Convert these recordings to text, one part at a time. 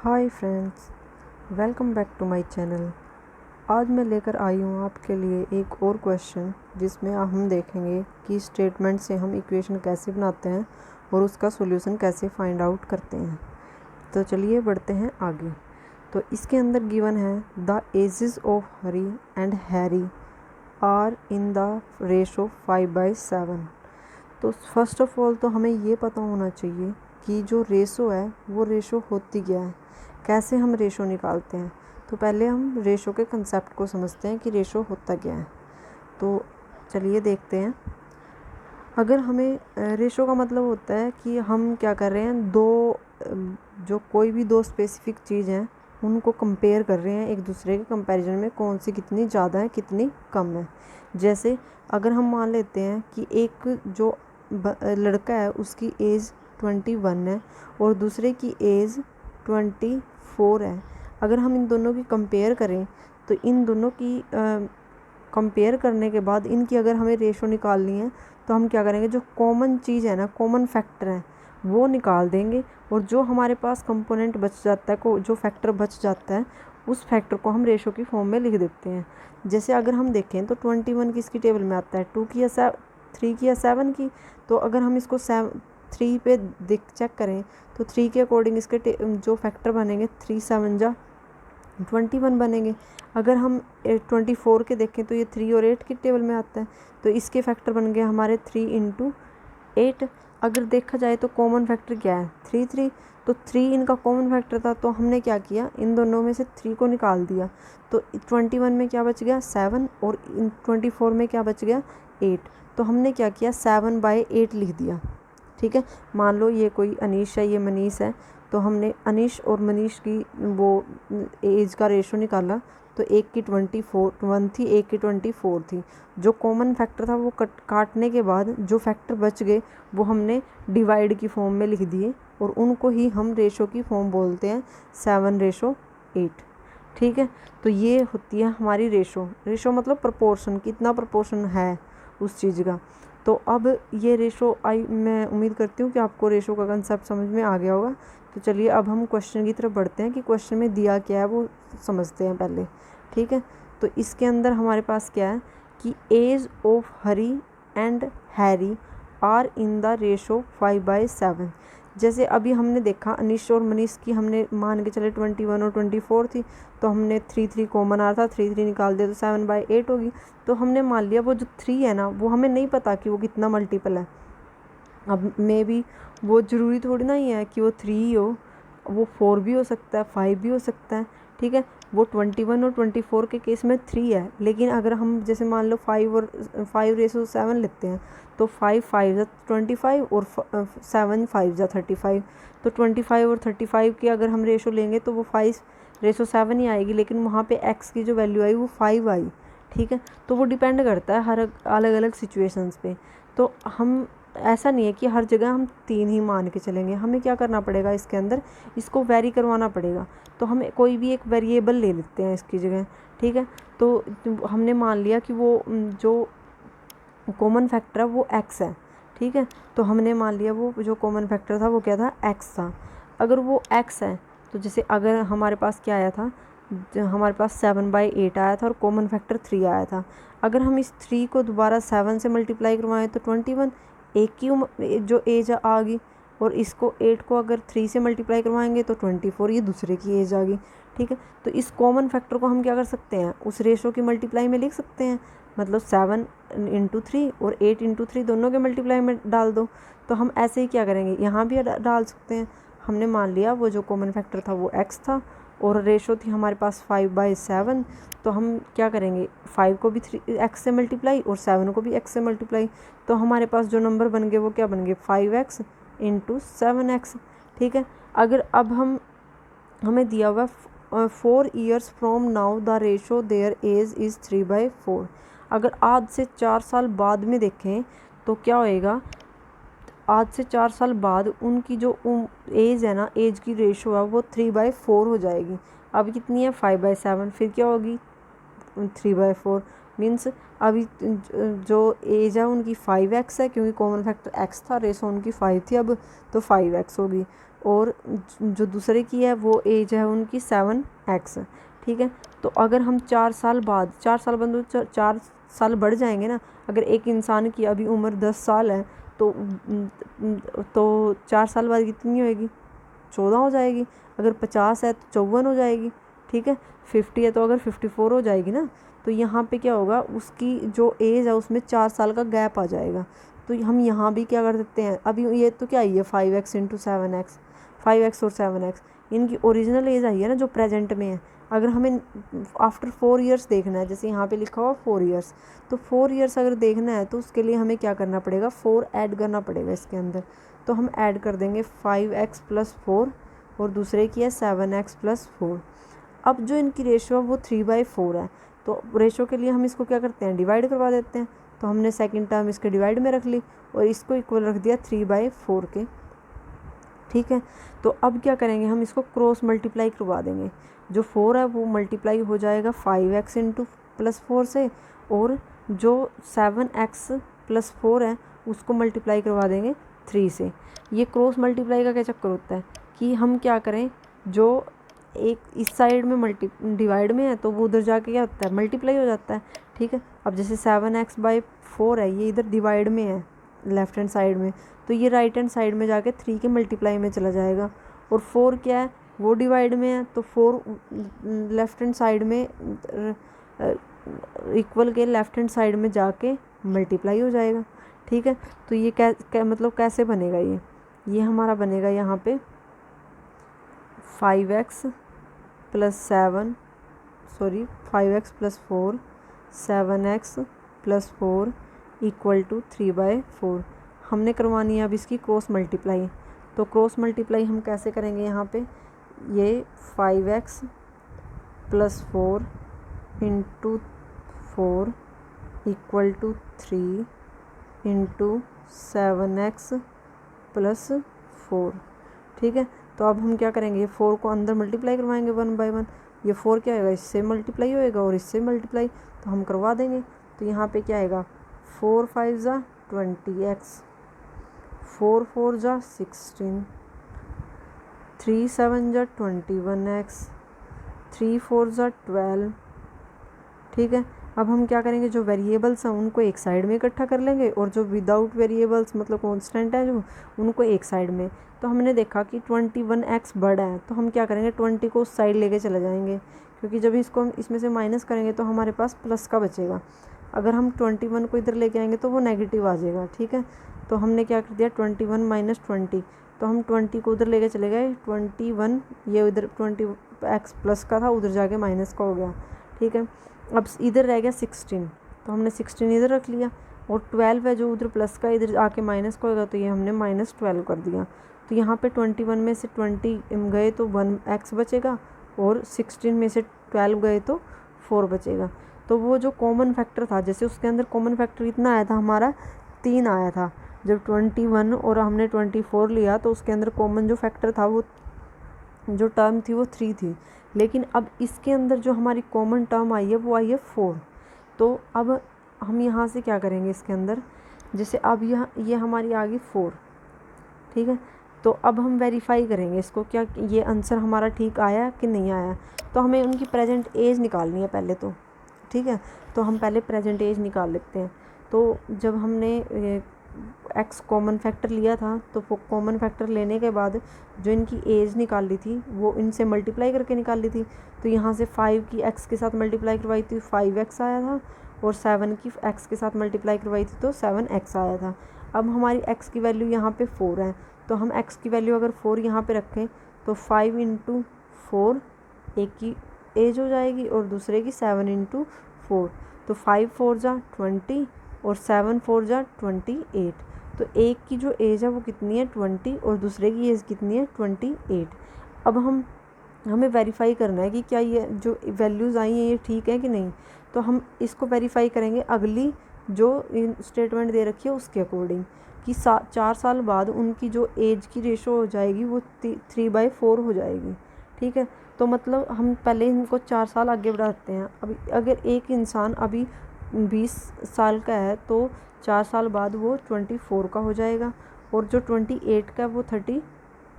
Hi friends, welcome back to my channel. आज मैं लेकर आई हूँ आपके लिए एक और क्वेश्चन जिसमें हम देखेंगे कि स्टेटमेंट से हम इक्वेशन कैसे बनाते हैं और उसका सॉल्यूशन कैसे फाइंड आउट करते हैं। तो चलिए बढ़ते हैं आगे। तो इसके अंदर गिवन है the ages of Hari and Harry are in the ratio 5/7। तो फर्स्ट ऑफ ऑल तो हमें ये पता होना चाहिए कि जो रेशो है वो रेशो होती क्या है, कैसे हम रेशो निकालते हैं। तो पहले हम रेशो के कंसेप्ट को समझते हैं कि रेशो होता क्या है। तो चलिए देखते हैं। अगर हमें रेशो का मतलब होता है कि हम क्या कर रहे हैं, जो कोई भी दो स्पेसिफिक चीज़ हैं उनको कंपेयर कर रहे हैं एक दूसरे के कंपैरिजन में, कौन सी कितनी ज़्यादा है कितनी कम है। जैसे अगर हम मान लेते हैं कि एक जो लड़का है उसकी एज 21 है और दूसरे की एज 24 है। अगर हम इन दोनों की कंपेयर करें तो इन दोनों की कंपेयर करने के बाद इनकी अगर हमें रेशो निकालनी है तो हम क्या करेंगे, जो कॉमन चीज़ है ना, कॉमन फैक्टर है वो निकाल देंगे और जो हमारे पास कंपोनेंट बच जाता है, जो फैक्टर बच जाता है उस फैक्टर को हम रेशो की फॉर्म में लिख देते हैं। जैसे अगर हम देखें तो 21 किसकी टेबल में आता है, 2 की या 3 की या 7 की। तो अगर हम इसको 3 पे चेक करें तो 3 के अकॉर्डिंग इसके जो फैक्टर बनेंगे 3 7 जा 21 बनेंगे। अगर हम 24 के देखें तो ये 3 और 8 की टेबल में आता है, तो इसके फैक्टर बन गए हमारे 3 × 8। अगर देखा जाए तो कॉमन फैक्टर क्या है, 3 तो 3 इनका कॉमन फैक्टर था, तो हमने क्या किया, इन दोनों में से 3 को निकाल दिया। तो 21 में क्या बच गया 7 और 24 में क्या बच गया 8। तो हमने क्या किया 7/8 लिख दिया। ठीक है, मान लो ये कोई अनीश है, ये मनीष है, तो हमने अनीश और मनीष की वो एज का रेशो निकाला। तो एक की 21 थी, एक की 24 थी। जो कॉमन फैक्टर था वो काटने के बाद जो फैक्टर बच गए वो हमने डिवाइड की फॉर्म में लिख दिए और उनको ही हम रेशो की फॉर्म बोलते हैं 7/8। ठीक है, तो ये होती है हमारी रेशो। रेशो मतलब प्रपोर्शन, कितना प्रपोर्शन है उस चीज़ का। तो अब ये रेशो मैं उम्मीद करती हूँ कि आपको रेशो का कंसेप्ट समझ में आ गया होगा। तो चलिए अब हम क्वेश्चन की तरफ बढ़ते हैं कि क्वेश्चन में दिया क्या है वो समझते हैं पहले। ठीक है, तो इसके अंदर हमारे पास क्या है कि age of Hari and Harry are in the ratio 5/7। जैसे अभी हमने देखा अनीश और मनीष की हमने मान के चले 21 और 24 थी, तो हमने 3 कॉमन आ रहा था, 3 निकाल दिया तो 7/8 होगी। तो हमने मान लिया वो जो 3 है ना, वो हमें नहीं पता कि वो कितना मल्टीपल है। अब मे बी वो ज़रूरी थोड़ी ना ही है कि वो 3 ही हो, वो 4 भी हो सकता है, 5 भी हो सकता है। ठीक है, वो 21 और 24 के केस में 3 है, लेकिन अगर हम जैसे मान लो 5/7 लेते हैं तो 5 5 जा 25 और 7 5 जा 35। तो 25 और 35 की अगर हम रेशो लेंगे तो वो 5/7 ही आएगी, लेकिन वहाँ पे x की जो वैल्यू आई वो 5 आई। ठीक है, तो वो डिपेंड करता है हर अलग अलग सिचुएशंस पे। तो हम ऐसा नहीं है कि हर जगह हम 3 ही मान के चलेंगे, हमें क्या करना पड़ेगा, इसके अंदर इसको वेरी करवाना पड़ेगा। तो हमें कोई भी एक वेरिएबल ले लेते हैं इसकी जगह। ठीक है, तो हमने मान लिया कि वो जो कॉमन फैक्टर है वो x है। ठीक है, तो हमने मान लिया वो जो कॉमन फैक्टर था वो क्या था, x था। अगर वो x है तो जैसे अगर हमारे पास क्या आया था, हमारे पास 7/8 आया था और कॉमन फैक्टर 3 आया था। अगर हम इस 3 को दोबारा 7 से मल्टीप्लाई करवाएं तो 21 एक की जो एज आ गई, और इसको 8 को अगर 3 से मल्टीप्लाई करवाएंगे तो 24 ये दूसरे की एज आ गई। ठीक है, तो इस कॉमन फैक्टर को हम क्या कर सकते हैं, उस रेशो की मल्टीप्लाई में लिख सकते हैं। मतलब 7 × 3 और 8 × 3 दोनों के मल्टीप्लाई में डाल दो। तो हम ऐसे ही क्या करेंगे, यहाँ भी डाल सकते हैं। हमने मान लिया वो जो कॉमन फैक्टर था वो x था और रेशो थी हमारे पास 5/7। तो हम क्या करेंगे, 5 को भी x से मल्टीप्लाई और 7 को भी x से मल्टीप्लाई। तो हमारे पास जो नंबर बन गए वो क्या बन गए, 5x × 7x। ठीक है, अगर अब हमें दिया हुआ 4 years from now the ratio their age is 3/4। अगर आज से 4 साल बाद में देखें तो क्या होएगा, आज से 4 साल बाद उनकी जो एज है ना, एज की रेशो है वो 3/4 हो जाएगी। अब कितनी है 5/7, फिर क्या होगी 3/4। मीन्स अभी जो एज है उनकी 5x है, क्योंकि कॉमन फैक्टर x था, रेशो उनकी 5 थी अब, तो 5x होगी। और जो दूसरे की है वो एज है उनकी 7x। ठीक है, तो अगर हम 4 साल बाद 4 साल बढ़ जाएंगे ना। अगर एक इंसान की अभी उम्र 10 साल है तो 4 साल बाद कितनी होएगी, 14 हो जाएगी। अगर 50 है तो 54 हो जाएगी। ठीक है, 50 है तो अगर 54 हो जाएगी ना। तो यहाँ पे क्या होगा, उसकी जो एज है उसमें 4 साल का गैप आ जाएगा। तो हम यहाँ भी क्या कर सकते हैं, अभी ये तो क्या आई है 5x इंटू 7x, 5x और 7x इनकी ओरिजिनल एज आई है ना जो प्रेजेंट में है। अगर हमें आफ्टर 4 ईयर्स देखना है, जैसे यहाँ पे लिखा हुआ 4 ईयर्स, तो 4 ईयर्स अगर देखना है तो उसके लिए हमें क्या करना पड़ेगा, 4 ऐड करना पड़ेगा इसके अंदर। तो हम ऐड कर देंगे 5x प्लस 4 और दूसरे की है 7x प्लस 4। अब जो इनकी रेशो है वो 3/4 है। तो रेशो के लिए हम इसको क्या करते हैं, डिवाइड करवा देते हैं। तो हमने सेकंड टर्म इसके डिवाइड में रख ली और इसको इक्वल रख दिया 3/4 के। ठीक है, तो अब क्या करेंगे, हम इसको क्रॉस मल्टीप्लाई करवा देंगे। जो 4 है वो मल्टीप्लाई हो जाएगा 5x इंटू प्लस 4 से, और जो 7x प्लस 4 है उसको मल्टीप्लाई करवा देंगे 3 से। ये क्रॉस मल्टीप्लाई का क्या चक्कर होता है कि हम क्या करें, जो एक इस साइड में डिवाइड में है तो वो उधर जाके क्या होता है, मल्टीप्लाई हो जाता है। ठीक है, अब जैसे 7x/4 है, ये इधर डिवाइड में है लेफ्ट हैंड साइड में, तो ये राइट हैंड साइड में जाके 3 के मल्टीप्लाई में चला जाएगा। और 4 क्या है, वो डिवाइड में है, तो 4 लेफ्ट हैंड साइड में इक्वल के लेफ्ट हैंड साइड में जाके मल्टीप्लाई हो जाएगा। ठीक है, तो ये मतलब कैसे बनेगा, ये हमारा बनेगा यहाँ पे 5x plus 4 7x plus 4 equal to 3/4। हमने करवानी है अब इसकी क्रॉस मल्टीप्लाई। तो क्रॉस मल्टीप्लाई हम कैसे करेंगे, यहाँ पे ये 5x plus 4 into 4 equal to 3 into 7x plus 4। ठीक है, तो अब हम क्या करेंगे, ये 4 को अंदर मल्टीप्लाई करवाएंगे 1/1। ये 4 क्या होएगा, इससे मल्टीप्लाई होएगा और इससे मल्टीप्लाई, तो हम करवा देंगे। तो यहाँ पे क्या आएगा, 4 5 ज़ा 20x, 4 4 ज़ा 16, 3 7 ज़ा 21x, 3 4 ज़ा 12। ठीक है, अब हम क्या करेंगे, जो वेरिएबल्स हैं उनको एक साइड में इकट्ठा कर लेंगे और जो विदाउट वेरिएबल्स मतलब कांस्टेंट है जो, उनको एक साइड में। तो हमने देखा कि 21x बड़ा है, तो हम क्या करेंगे, 20 को उस साइड लेके चले जाएंगे, क्योंकि जब इसको हम इसमें से माइनस करेंगे तो हमारे पास प्लस का बचेगा। अगर हम 21 को इधर लेके आएंगे तो वो नेगेटिव आ जाएगा। ठीक है, तो हमने क्या कर दिया, 21 माइनस 20, तो हम 20 को उधर लेके चले गए, 21 ये इधर 20x प्लस का था, उधर जाके माइनस का हो गया। ठीक है, अब इधर रह गया 16, तो हमने 16 इधर रख लिया, और 12 है जो उधर प्लस का, इधर आके माइनस का होगा, तो ये हमने -12 कर दिया। तो यहाँ पे 21 में से 20 गए तो 1x बचेगा, और 16 में से 12 गए तो 4 बचेगा। तो वो जो कॉमन फैक्टर था, जैसे उसके अंदर कॉमन फैक्टर कितना आया था हमारा, 3 आया था। जब 21 और हमने 24 लिया तो उसके अंदर कॉमन जो फैक्टर था, वो जो टर्म थी वो 3 थी। लेकिन अब इसके अंदर जो हमारी कॉमन टर्म आई है वो आई है 4। तो अब हम यहाँ से क्या करेंगे, इसके अंदर जैसे अब ये हमारी आ गई 4। ठीक है, तो अब हम वेरीफाई करेंगे इसको, क्या ये आंसर हमारा ठीक आया कि नहीं आया। तो हमें उनकी प्रेजेंट एज निकालनी है पहले तो। ठीक है, तो हम पहले प्रेजेंट एज निकाल लेते हैं। तो जब हमने एक्स कॉमन फैक्टर लिया था, तो वो कॉमन फैक्टर लेने के बाद जो इनकी एज निकाली थी वो इनसे मल्टीप्लाई करके निकाली थी। तो यहाँ से 5 की एक्स के साथ मल्टीप्लाई करवाई थी, 5x आया था, और 7 की एक्स के साथ मल्टीप्लाई करवाई थी तो 7x आया था। अब हमारी x की वैल्यू यहाँ पे 4 है, तो हम x की वैल्यू अगर 4 यहाँ पे रखें तो 5 इंटू 4 एक की एज हो जाएगी और दूसरे की 7 इंटू 4, तो 5 4 ज़ा 20 और 7 4 ज़ा 28। तो एक की जो एज है वो कितनी है 20 और दूसरे की एज कितनी है 28। अब हमें वेरीफाई करना है कि क्या ये जो वैल्यूज़ आई हैं ये ठीक है कि नहीं। तो हम इसको वेरीफाई करेंगे अगली जो स्टेटमेंट दे रखी है उसके अकॉर्डिंग, कि 4 साल बाद उनकी जो एज की रेशो हो जाएगी वो 3/4 हो जाएगी। ठीक है, तो मतलब हम पहले इनको 4 साल आगे बढ़ाते हैं। अभी अगर एक इंसान अभी 20 साल का है तो 4 साल बाद वो 24 का हो जाएगा, और जो 28 का है वो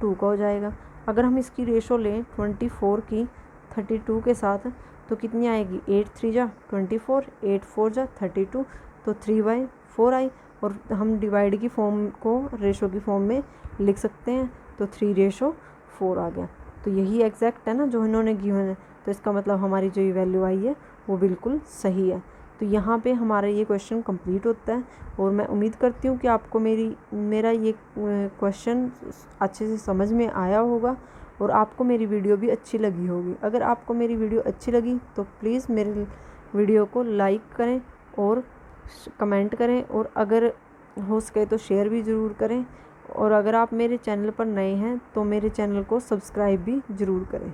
2 का हो जाएगा। अगर हम इसकी रेशो लें 24 की 32 के साथ तो कितनी आएगी, 8 3 जा 24, 8 4 जा 32, तो 3/4 आई। और हम डिवाइड की फॉर्म को रेशो की फॉर्म में लिख सकते हैं, तो 3/4 आ गया। तो यही एग्जैक्ट है ना जो इन्होंने गिवन है, तो इसका मतलब हमारी जो ये वैल्यू आई है वो बिल्कुल सही है। तो यहाँ पे हमारा ये क्वेश्चन कंप्लीट होता है और मैं उम्मीद करती हूँ कि आपको मेरा ये क्वेश्चन अच्छे से समझ में आया होगा और आपको मेरी वीडियो भी अच्छी लगी होगी। अगर आपको मेरी वीडियो अच्छी लगी तो प्लीज़ मेरे वीडियो को लाइक करें और कमेंट करें, और अगर हो सके तो शेयर भी ज़रूर करें। और अगर आप मेरे चैनल पर नए हैं तो मेरे चैनल को सब्सक्राइब भी ज़रूर करें।